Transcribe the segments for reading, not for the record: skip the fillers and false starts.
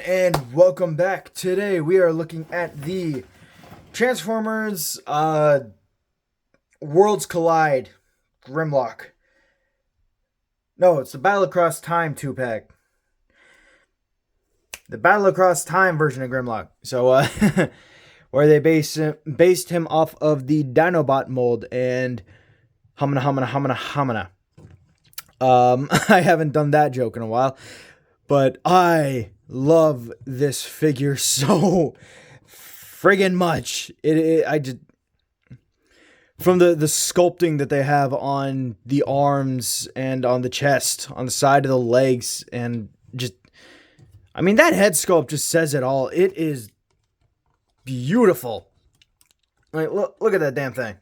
and welcome back. Today we are looking at the Transformers Worlds Collide Grimlock. No, it's the Battle Across Time 2-pack. The Battle Across Time version of Grimlock. So, where they based him off of the Dinobot mold and Hamana. I haven't done that joke in a while, but I love this figure so friggin' much. I just, from the sculpting that they have on the arms and on the chest, on the side of the legs, and just, I mean, that head sculpt just says it all. It is beautiful. Like, look at that damn thing.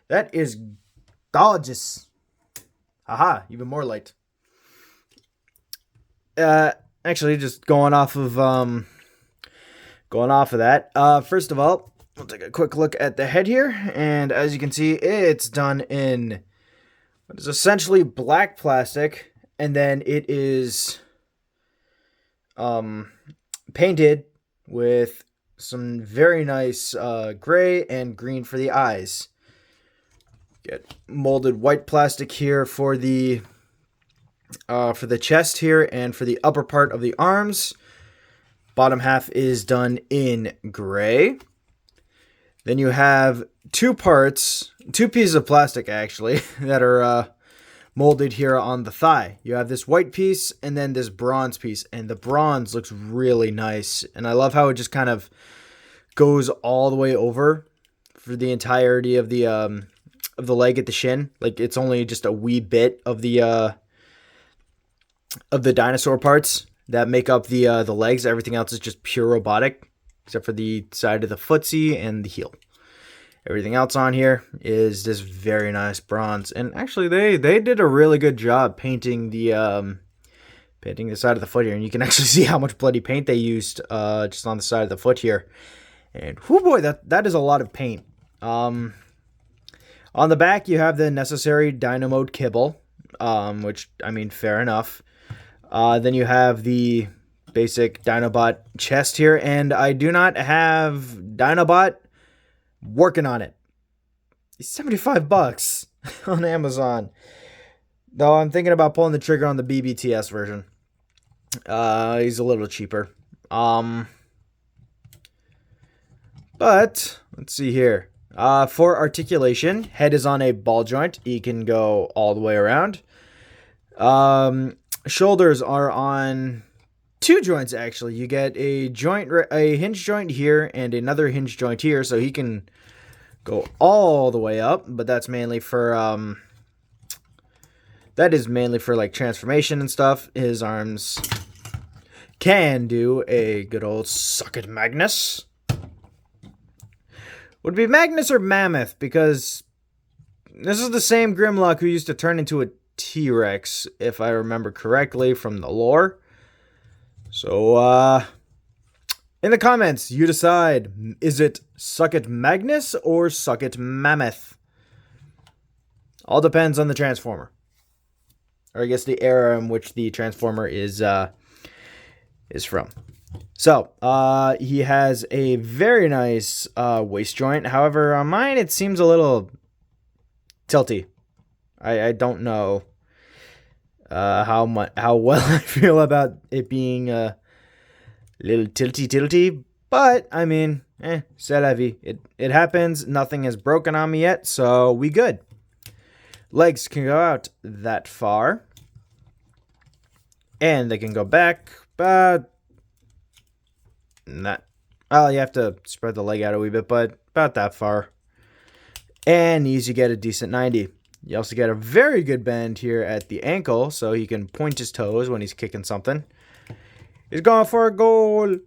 That is gorgeous. Haha, even more light. Actually, just going off of that. First of all, we'll take a quick look at the head here, and as you can see, it's done in what is essentially black plastic, and then it is painted with some very nice gray and green for the eyes. Get molded white plastic here for the chest here and for the upper part of the arms. Bottom half is done in gray. Then you have two pieces of plastic actually, that are molded here on the thigh. You have this white piece and then this bronze piece, and the bronze looks really nice. And I love how it just kind of goes all the way over for the entirety of the leg at the shin. Like, it's only just a wee bit of the dinosaur parts that make up the legs. Everything else is just pure robotic, except for the side of the footsie and the heel. Everything else on here is this very nice bronze. And actually, they did a really good job painting the side of the foot here. And you can actually see how much bloody paint they used just on the side of the foot here. And whoo boy, that is a lot of paint. On the back, you have the necessary Dino mode kibble, which, I mean, fair enough. Then you have the basic Dinobot chest here, and I do not have Dinobot working on it. It's $75 on Amazon. Though I'm thinking about pulling the trigger on the BBTS version. He's a little cheaper. But let's see here. For articulation, head is on a ball joint. He can go all the way around. Shoulders are on two joints, actually. You get a hinge joint here and another hinge joint here, so he can go all the way up. But that's mainly for like transformation and stuff. His arms can do a good old suck it Magnus. Would it be Magnus or Mammoth? Because this is the same Grimlock who used to turn into a T-Rex, if I remember correctly from the lore. So, in the comments, you decide. Is it Suck It Magnus or Suck It Mammoth? All depends on the Transformer. Or I guess the era in which the Transformer is from. So, he has a very nice waist joint. However, on mine, it seems a little tilty. I don't know how well I feel about it being a little tilty, but I mean, c'est la vie. It happens. Nothing has broken on me yet, so we good. Legs can go out that far, and they can go back about that. Well, you have to spread the leg out a wee bit, but about that far. And knees, you get a decent 90. You also get a very good bend here at the ankle, so he can point his toes when he's kicking something. He's going for a goal.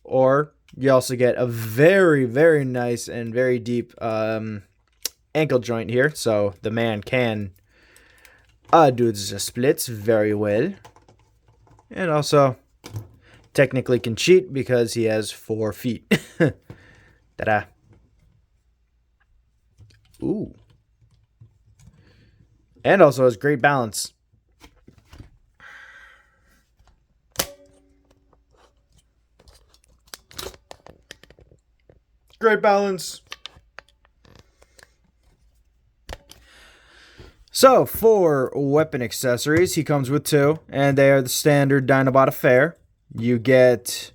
Or you also get a very, very nice and very deep ankle joint here, so the man can do the splits very well. And also technically can cheat because he has 4 feet. Ta-da. Ooh. And also has great balance. Great balance. So, for weapon accessories, he comes with 2, and they are the standard Dinobot affair. You get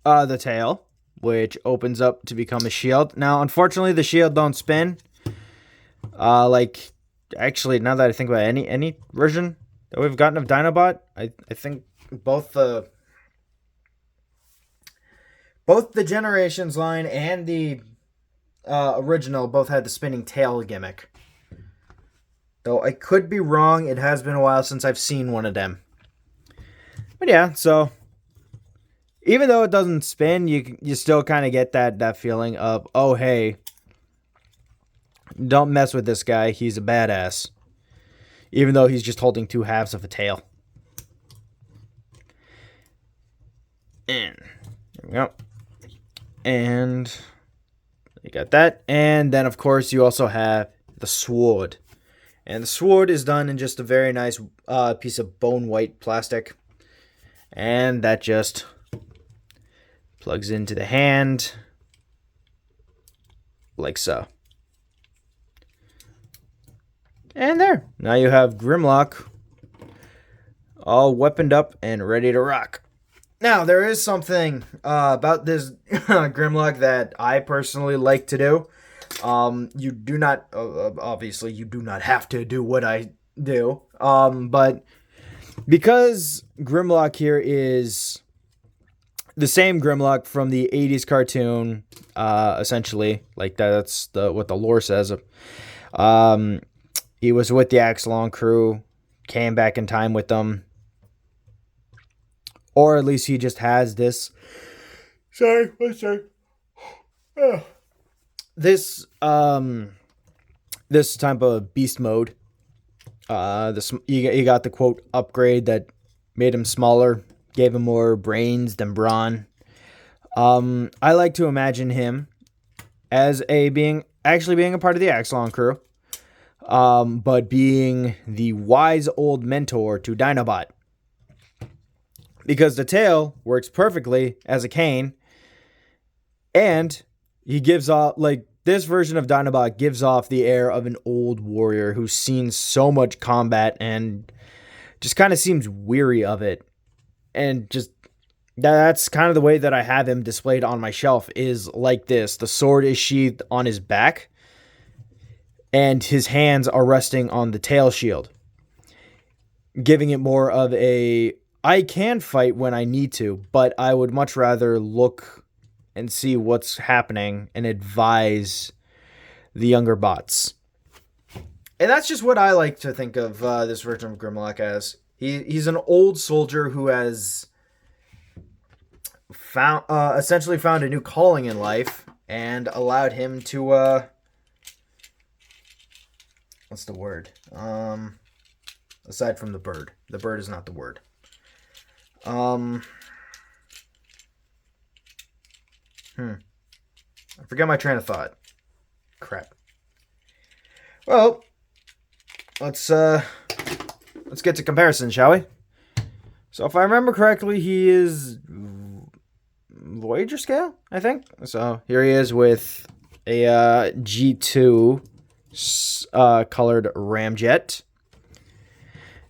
the tail, which opens up to become a shield. Now, unfortunately, the shield don't spin. Actually, now that I think about it, any version that we've gotten of Dinobot, I think both the Generations line and the original both had the spinning tail gimmick. Though I could be wrong, it has been a while since I've seen one of them. But yeah, so even though it doesn't spin, you still kind of get that feeling of, oh hey, don't mess with this guy, he's a badass. Even though he's just holding 2 halves of a tail. And there we go. And you got that. And then of course you also have the sword. And the sword is done in just a very nice piece of bone white plastic. And that just plugs into the hand like so. And there. Now you have Grimlock all weaponed up and ready to rock. Now, there is something about this Grimlock that I personally like to do. You do not, obviously, you do not have to do what I do. But because Grimlock here is the same Grimlock from the 80s cartoon, essentially, like that's what the lore says. He was with the Axelon crew, came back in time with them. Or at least he just has this. Sorry, one second. This type of beast mode. You got the quote upgrade that made him smaller, gave him more brains than brawn. I like to imagine him as actually being a part of the Axelon crew, but being the wise old mentor to Dinobot. Because the tail works perfectly as a cane, and he gives off, like, this version of Dinobot gives off the air of an old warrior who's seen so much combat and just kind of seems weary of it. And just, that's kind of the way that I have him displayed on my shelf, is like this. The sword is sheathed on his back, and his hands are resting on the tail shield, giving it more of a, I can fight when I need to, but I would much rather look and see what's happening and advise the younger bots. And that's just what I like to think of this version of Grimlock as. He's an old soldier who has essentially found a new calling in life and allowed him to what's the word? Aside from the bird. The bird is not the word. I forgot my train of thought. Crap. Well, let's get to comparison, shall we? So if I remember correctly, he is Voyager scale, I think. So here he is with a G2 colored ramjet.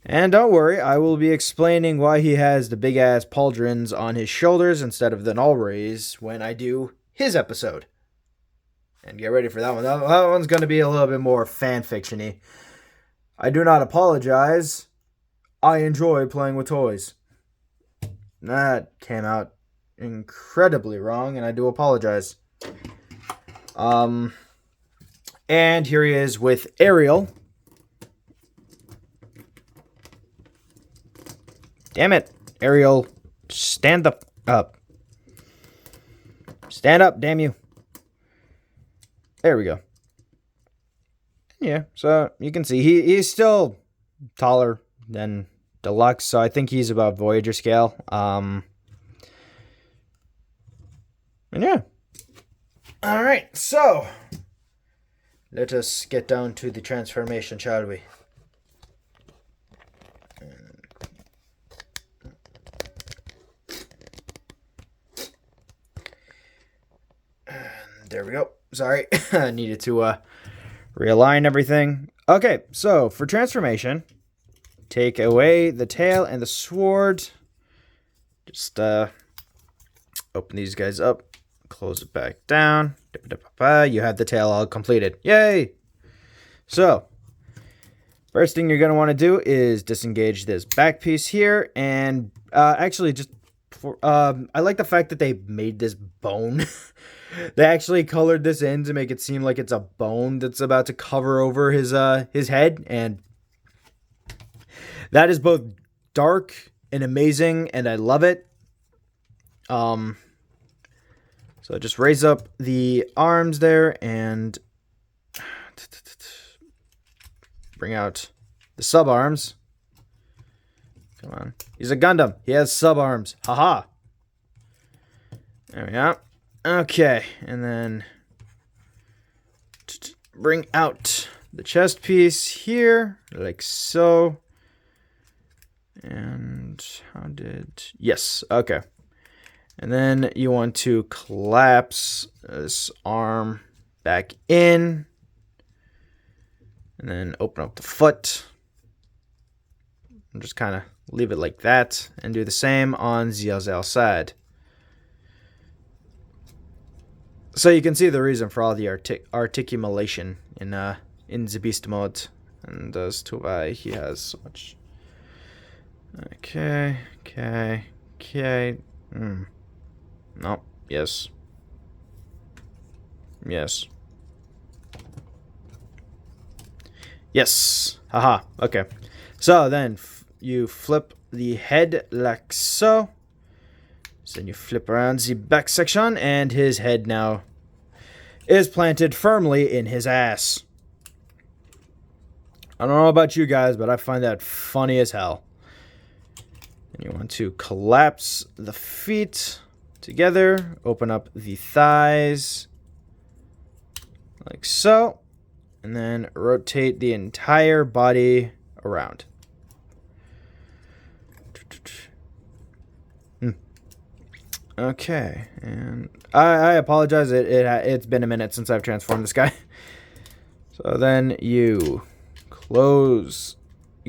And don't worry, I will be explaining why he has the big-ass pauldrons on his shoulders instead of the null rays when I do his episode. And get ready for that one. That one's going to be a little bit more fan-fiction-y. I do not apologize. I enjoy playing with toys. That came out incredibly wrong, and I do apologize. And here he is with Ariel. Damn it, Ariel, stand up. Stand up, damn you. There we go. Yeah, so you can see he's still taller than Deluxe, so I think he's about Voyager scale. And yeah. Alright, so let us get down to the transformation, shall we? There we go. Sorry. I needed to realign everything. Okay, so for transformation, take away the tail and the sword. Just open these guys up. Close it back down. You have the tail all completed. Yay! So, first thing you're going to want to do is disengage this back piece here. And actually, just for, I like the fact that they made this bone. They actually colored this in to make it seem like it's a bone that's about to cover over his head. And that is both dark and amazing, and I love it. So just raise up the arms there and bring out the sub arms. Come on. He's a Gundam. He has sub arms. Haha. There we go. Okay. And then bring out the chest piece here, like so. And how did... Yes. Okay. And then you want to collapse this arm back in. And then open up the foot. And just kind of leave it like that. And do the same on the other side. So you can see the reason for all the articulation in the beast mode. And that's to why he has so much. Okay. No. Yes. Yes. Yes. Haha. Okay. So then you flip the head like so. So then you flip around the back section, and his head now is planted firmly in his ass. I don't know about you guys, but I find that funny as hell. And you want to collapse the feet together, open up the thighs like so, and then rotate the entire body around. Okay, and I apologize. It's been a minute since I've transformed this guy. So then you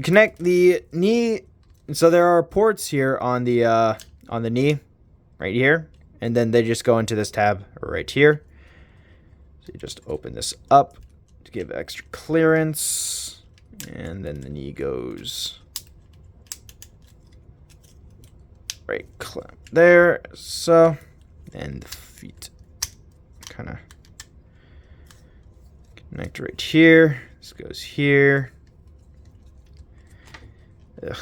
connect the knee. So there are ports here on the knee, right here, and then they just go into this tab right here. So you just open this up to give extra clearance, and then the knee goes right there. So, and the feet kind of connect right here. This goes here. Ugh.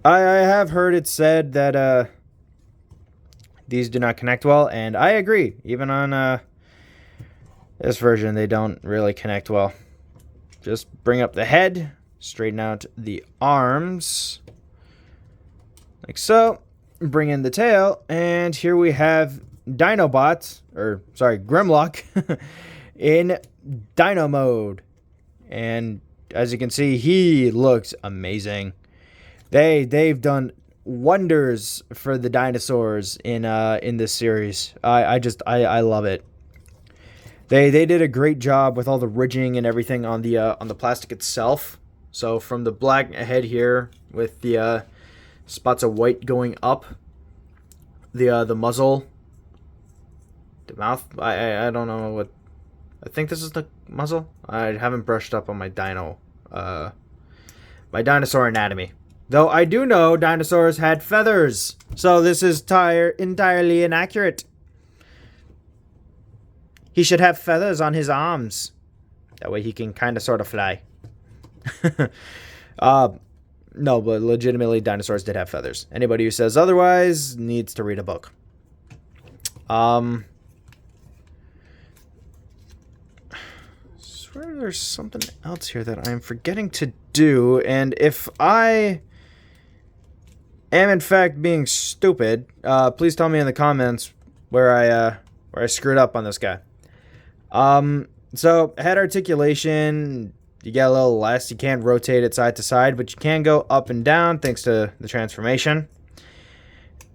I have heard it said that these do not connect well, and I agree. Even on this version, they don't really connect well. Just bring up the head, straighten out the arms, like so. Bring in the tail, and here we have Grimlock in Dino mode. And as you can see, he looks amazing. They've done wonders for the dinosaurs in this series. I love it. They did a great job with all the ridging and everything on the plastic itself. So from the black head here with the spots of white going up, the muzzle, the mouth. I don't know what. I think this is the muzzle. I haven't brushed up on my my dinosaur anatomy. Though I do know dinosaurs had feathers, so this is entirely inaccurate. He should have feathers on his arms. That way he can kind of sort of fly. No, but legitimately dinosaurs did have feathers. Anybody who says otherwise needs to read a book. I swear there's something else here that I'm forgetting to do, and if I am in fact being stupid, please tell me in the comments where I screwed up on this guy. So head articulation, you get a little less. You can't rotate it side to side, but you can go up and down thanks to the transformation.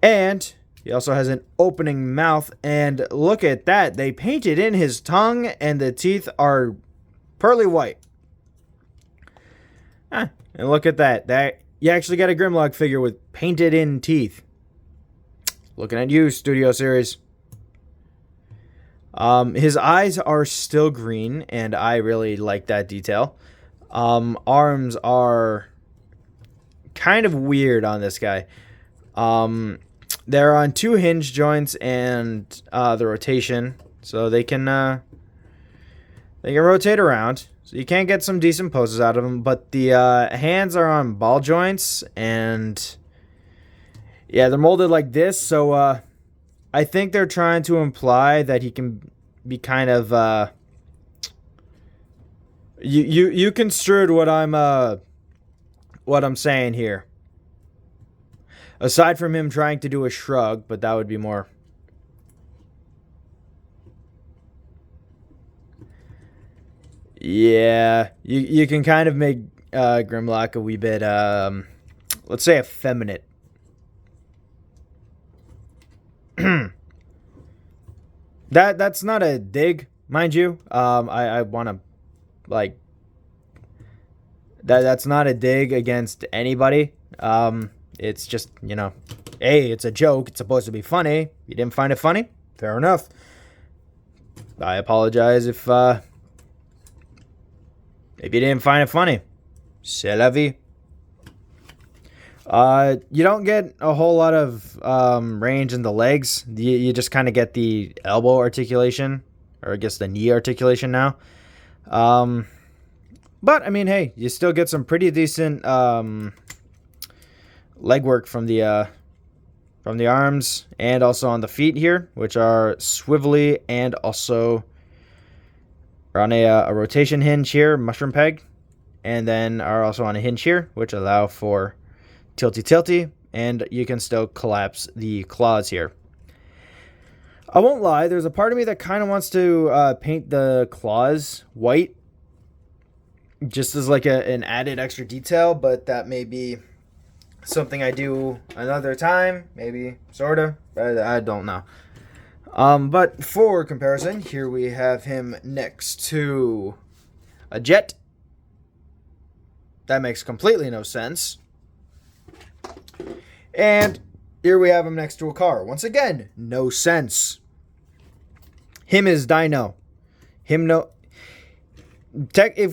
And He also has an opening mouth, and look at that. They painted in his tongue, and the teeth are pearly white. And look at that. You actually got a Grimlock figure with painted in teeth. Looking at you, Studio Series. His eyes are still green, and I really like that detail. Arms are kind of weird on this guy. They're on 2 hinge joints and the rotation, so they can rotate around. So you can get some decent poses out of them, but the hands are on ball joints, and yeah, they're molded like this. So I think they're trying to imply that he can be kind of you construed what I'm saying here. Aside from him trying to do a shrug, but that would be more. Yeah, you can kind of make Grimlock a wee bit, let's say, effeminate. That's not a dig, mind you. I want to, like, that's not a dig against anybody. It's just, you know, hey, it's a joke. It's supposed to be funny. You didn't find it funny? Fair enough. I apologize if you didn't find it funny. C'est la vie. You don't get a whole lot of range in the legs. You just kind of get the elbow articulation, or I guess the knee articulation now. But I mean, hey, you still get some pretty decent leg work from the arms, and also on the feet here, which are swivelly and also are on a rotation hinge here, mushroom peg, and then are also on a hinge here, which allow for tilty, and you can still collapse the claws here. I won't lie, there's a part of me that kind of wants to paint the claws white, just as like an added extra detail, but that may be something I do another time, maybe, sorta. I don't know. But for comparison, here we have him next to a jet. That makes completely no sense. And here we have him next to a car. Once again, no sense. Him is Dino. If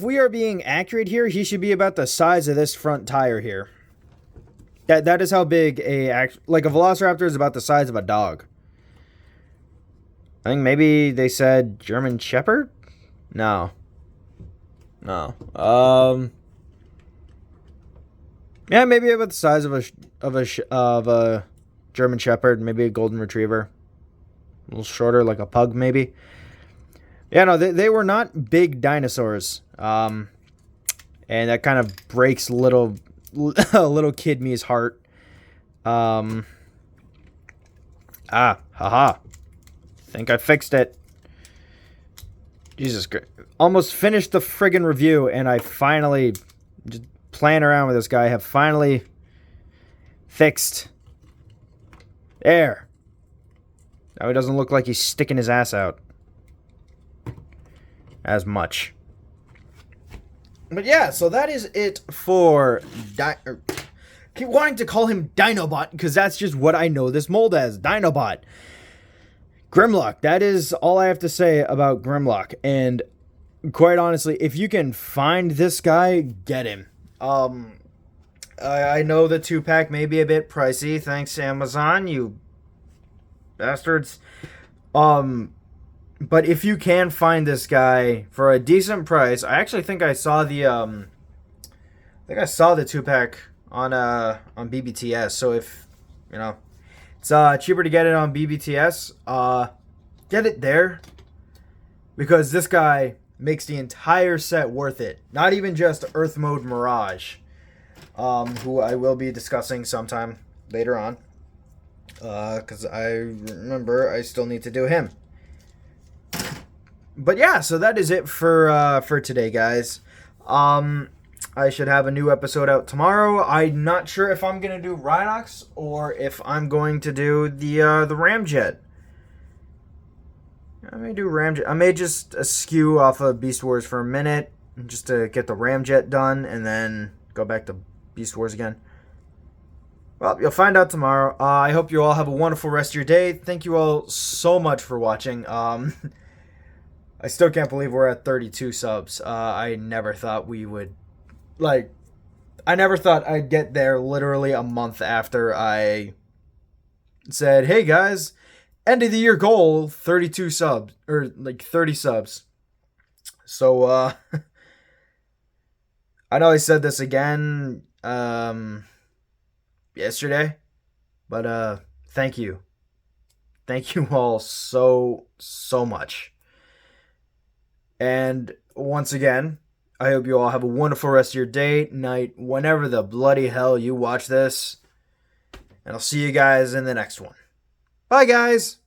we are being accurate here, he should be about the size of this front tire here. That is how big a Velociraptor is, about the size of a dog. I think maybe they said German Shepherd? No. Yeah, maybe about the size of a German Shepherd, maybe a Golden Retriever. A little shorter, like a pug, maybe. Yeah, no, they were not big dinosaurs. And that kind of breaks little kid me's heart. Haha. Think I fixed it. Jesus Christ. Almost finished the friggin' review, and I finally, just playing around with this guy, have finally fixed. There. Now he doesn't look like he's sticking his ass out as much. But yeah, so that is it for keep wanting to call him Dinobot, because that's just what I know this mold as, Dinobot. Grimlock, that is all I have to say about Grimlock. And quite honestly, if you can find this guy, get him. I know the 2-pack may be a bit pricey, thanks Amazon, you bastards. But if you can find this guy for a decent price, I actually think I saw the 2-pack on BBTS. So if you know it's cheaper to get it on BBTS, get it there, because this guy makes the entire set worth it. Not even just Earth Mode Mirage, who I will be discussing sometime later on, because I remember I still need to do him. But yeah, so that is it for today, guys. I should have a new episode out tomorrow. I'm not sure if I'm gonna do Rhinox or if I'm going to do the Ramjet. I may do Ramjet. I may just skew off of Beast Wars for a minute just to get the Ramjet done and then go back to Beast Wars again. Well, you'll find out tomorrow. I hope you all have a wonderful rest of your day. Thank you all so much for watching. I still can't believe we're at 32 subs. I never thought we would, I never thought I'd get there literally a month after I said, hey guys, end of the year goal, 32 subs, or 30 subs. So, I know I said this again, yesterday, but thank you all so much. And once again, I hope you all have a wonderful rest of your day, night, whenever the bloody hell you watch this, and I'll see you guys in the next one. Bye guys.